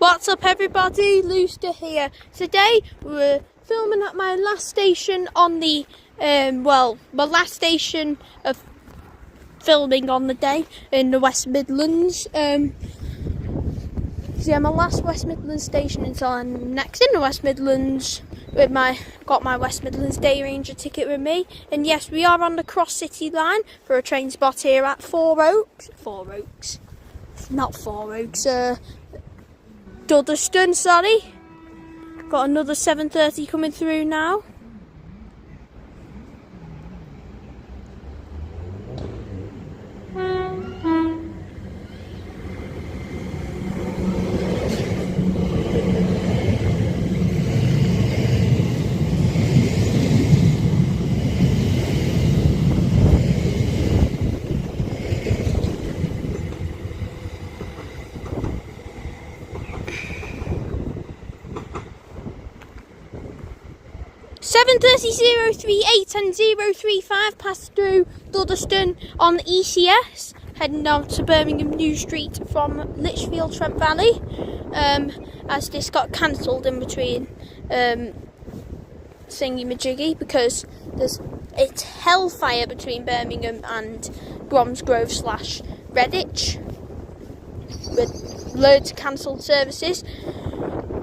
What's up everybody, Looster here. Today we're filming at my last station on the, my last station of filming on the day in the West Midlands. My last West Midlands station until I'm next in the West Midlands with got my West Midlands Day Ranger ticket with me. And yes, we are on the Cross City line for a train spot here at Duddeston, sorry. Got another 7:30 coming through now. Seven 038 and 035 passed through Duddeston on the ECS, heading down to Birmingham New Street from Lichfield, Trent Valley, as this got cancelled in between thingy-majiggy because it's hellfire between Birmingham and Bromsgrove / Redditch with loads of cancelled services.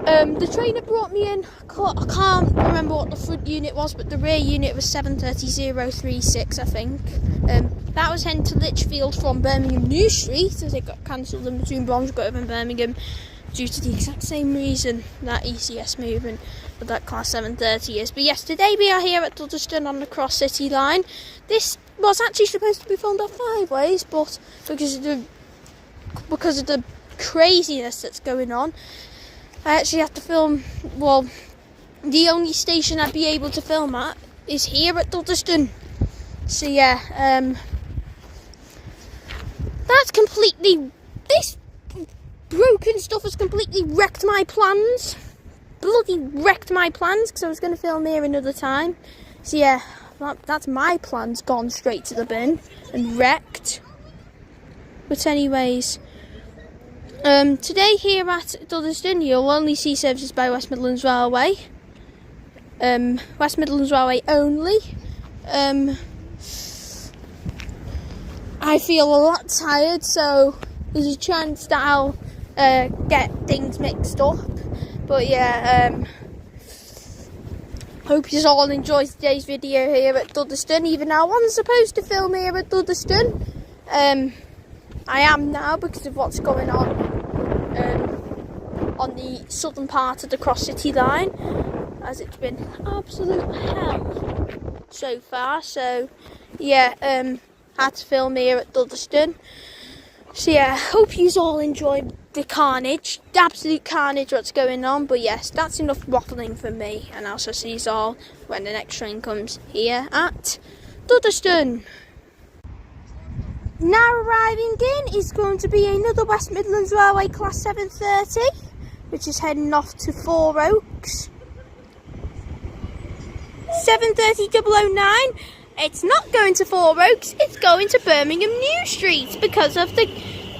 The train that brought me in, I can't remember what the front unit was, but the rear unit was 7:30-036, I think. That was heading to Lichfield from Birmingham New Street, as it got cancelled in between Bromsgrove and Birmingham due to the exact same reason that ECS movement with that class 7:30 is. But yes, today we are here at Duddeston on the Cross City line. This was actually supposed to be filmed at 5 ways, but because of the craziness that's going on, I actually have to film, the only station I'd be able to film at is here at Duddeston. So yeah, this broken stuff has completely wrecked my plans. Bloody wrecked my plans, because I was going to film here another time. So yeah, that's my plans gone straight to the bin and wrecked. But anyways, today here at Duddeston you'll only see services by West Midlands Railway. West Midlands Railway only. I feel a lot tired, so there's a chance that I'll get things mixed up. But yeah, hope you all enjoyed today's video here at Duddeston. Even though I wasn't supposed to film here at Duddeston, I am now because of what's going on the southern part of the Cross City line, as it's been absolute hell so far. So yeah, had to film here at Duddeston. So yeah, hope you all enjoyed the carnage, the absolute carnage what's going on. But yes, that's enough waffling from me, and I'll see you all when the next train comes here at Duddeston. Now arriving in is going to be another West Midlands Railway class 7:30, which is heading off to Four Oaks. 7:30-009. It's not going to Four Oaks, it's going to Birmingham New Street because of the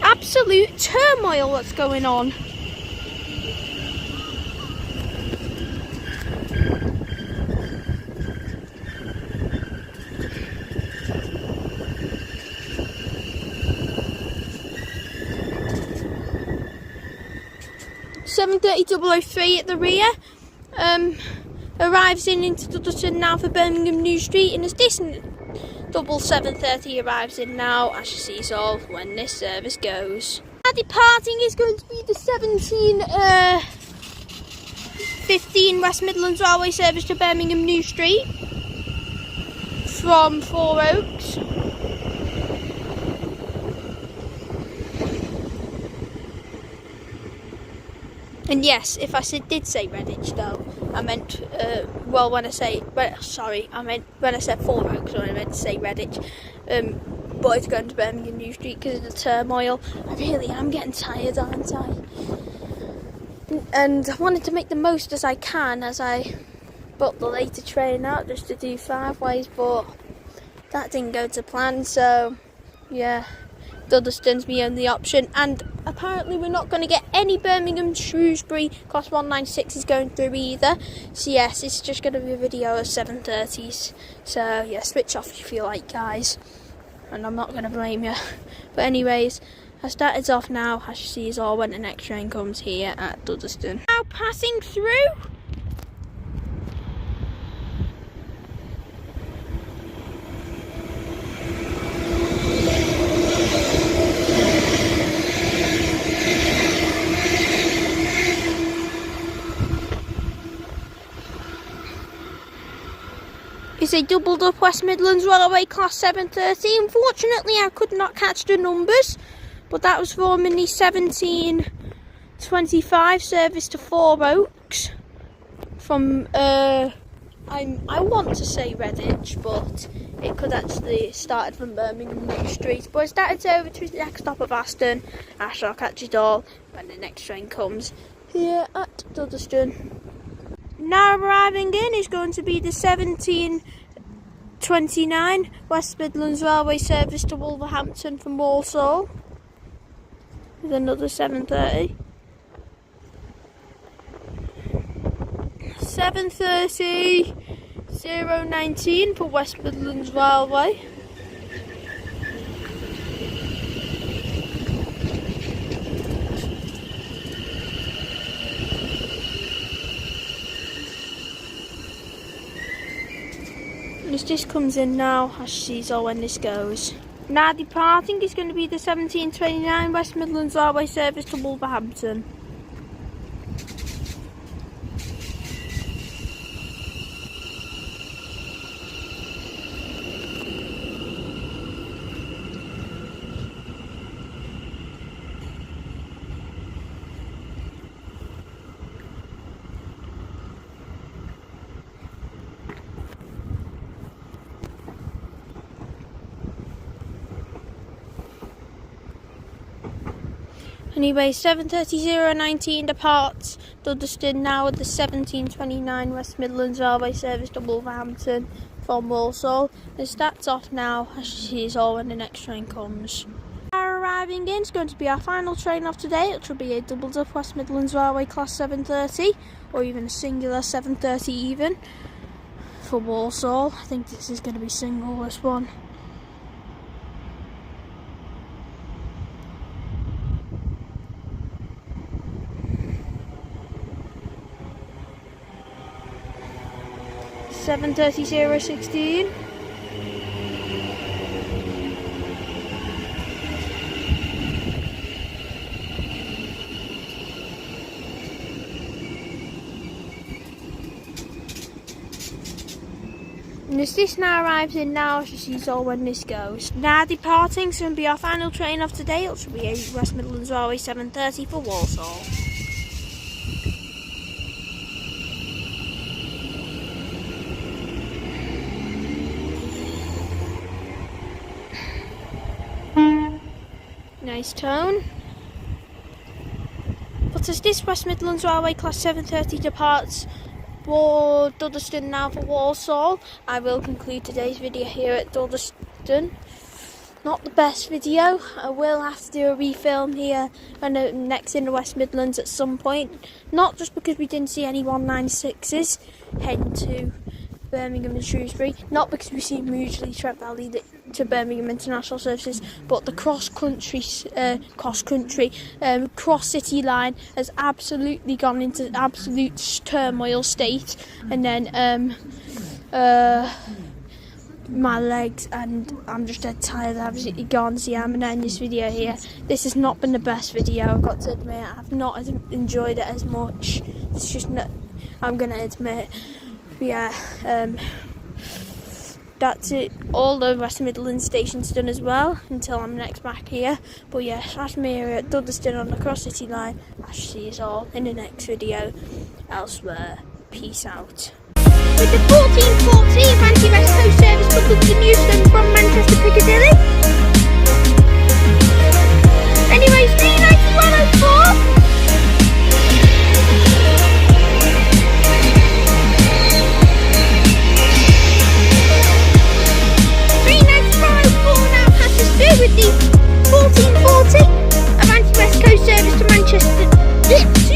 absolute turmoil that's going on. Seven 003 at the rear. Arrives into Duddeston now for Birmingham New Street, and as this double 7:30 arrives in now, I shall see us all when this service goes. Our departing is going to be the 17:15 West Midlands Railway service to Birmingham New Street from Four Oaks. And yes, if I did say Redditch though, I meant, when I said Four Oaks, I meant to say Redditch. But it's going to Birmingham New Street because of the turmoil. I really am getting tired, aren't I? And I wanted to make the most as I can as I booked the later train out just to do 5 ways, but that didn't go to plan, so yeah. Duddeston's my only option, and apparently we're not going to get any Birmingham Shrewsbury Class 196s going through either. So yes, it's just going to be a video of 7:30s. So yeah, switch off if you like, guys, and I'm not going to blame you. But anyways, I started off now, as you see, is all when the next train comes here at Duddeston. Now passing through. Is a doubled up West Midlands Railway Class 730. Unfortunately, I could not catch the numbers, but that was forming the 1725 service to Four Oaks from, I want to say Redditch, but it could actually started from Birmingham New Street. But it started over to the next stop of Aston. I shall catch it all when the next train comes here at Duddeston. Now arriving in is going to be the 1729 West Midlands Railway service to Wolverhampton from Walsall. With another 7:30. 7:30 019 for West Midlands Railway. As this comes in now, as she sees all when this goes. Now departing is going to be the 1729 West Midlands Railway service to Wolverhampton. Anyway, 7:30 departs Duddeston now with the 1729 West Midlands Railway service to Wolverhampton from Walsall. It starts off now, as you see, is all when the next train comes. Our arriving in is going to be our final train of today, which will be a doubled up West Midlands Railway Class 730, or even a singular 730 even, for Walsall. I think this is going to be single, this one. Seven 30:16. And as this now arrives in now, she sees all when this goes. Now departing, so going to be our final train of today, which will be a West Midlands Railway 7:30 for Walsall. Nice tone. But as this West Midlands Railway Class 730 departs for Duddeston now for Walsall, I will conclude today's video here at Duddeston. Not the best video. I will have to do a refilm here when next in the West Midlands at some point. Not just because we didn't see any 196s heading to Birmingham and Shrewsbury, not because we've seen Mugley, Trent Valley to Birmingham international services, but the cross-city line has absolutely gone into absolute turmoil state. And then my legs, and I'm just dead tired, I've absolutely gone. So yeah, I'm going to end this video here. This has not been the best video, I've got to admit. I've not enjoyed it as much. It's just not, I'm going to admit. Yeah, that's it. All the West Midlands stations done as well until I'm next back here. But yeah, that's me here at Duddeston on the Cross City line. I shall see you all in the next video elsewhere. Peace out. With the 1414 anti-West Coast service to Birmingham New Street from Manchester Piccadilly. Anyways, 39104. With the 14 Yeah.